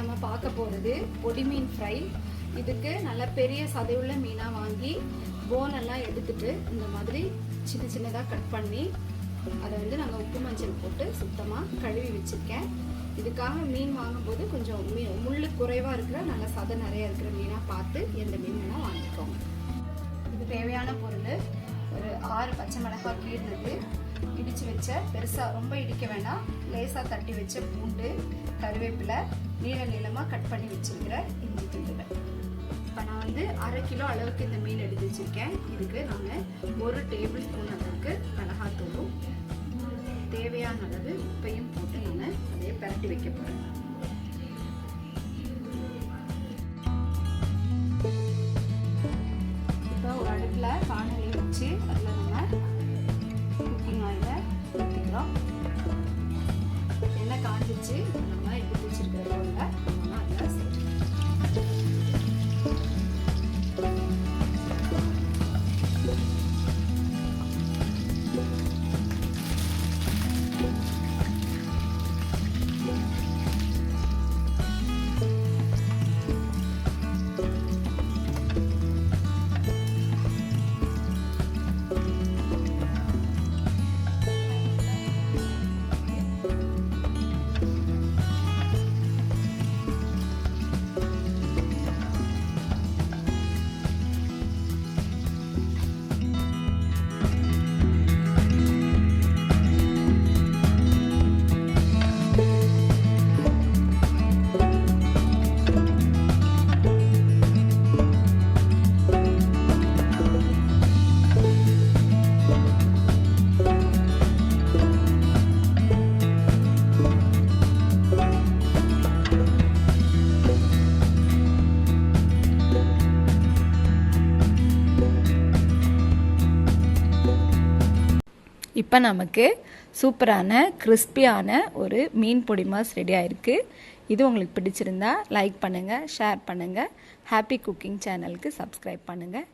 நம்ம பார்க்க போகிறது பொடி மீன் ஃப்ரை. இதுக்கு நல்ல பெரிய சதையுள்ள மீனாக வாங்கி போனெல்லாம் எடுத்துட்டு இந்த மாதிரி சின்ன சின்னதாக கட் பண்ணி அதை வந்து நாங்கள் உப்பு மஞ்சள் போட்டு சுத்தமாக கழுவி வச்சுருக்கேன். இதுக்காக மீன் வாங்கும்போது கொஞ்சம் முள் குறைவாக இருக்கிற நல்ல சதை நிறைய இருக்கிற மீனாக பார்த்து எந்த மீன் வேணால் வாங்கிக்கோங்க. இது தேவையான பொருள் ஒரு 6 பச்சை மிளகாய் கீழ்னது, இடித்து வச்ச பெருசாக ரொம்ப இடிக்க வேண்டாம், லேசாக தட்டி வச்ச பூண்டு, கருவேப்பிலை, நீளமாக கட் பண்ணி வச்சுருக்கிற இஞ்சி துண்டுகள். இப்போ நான் வந்து 1/2 கிலோ அளவுக்கு இந்த மீன் எடுத்து வச்சுருக்கேன். இதுக்கு நான் 1 டேபிள் ஸ்பூன் அளவுக்கு மிளகாத்தூளும் தேவையான அளவு உப்பையும் போட்டு நான் அதையே பரட்டி வைக்க போகிறேன். இப்போ ஒரு அடுப்பில் பானையை வச்சு அதில் நம்ம குக்கிங் ஆயிலை ஊற்றிக்கிறோம். எண்ணெய் காஞ்சிச்சு, நம்ம எடுத்து வச்சுருக்கிற பவுலில் நம்ம அதில் சேர்த்துக்கலாம். இப்போ நமக்கு சூப்பரான கிறிஸ்பியான ஒரு மீன் பொடி மாஸ் ரெடி ஆயிருக்கு. இது உங்களுக்கு பிடிச்சிருந்தா லைக் பண்ணுங்கள், ஷேர் பண்ணுங்கள், ஹாப்பி குக்கிங் சேனலுக்கு சப்ஸ்கிரைப் பண்ணுங்கள்.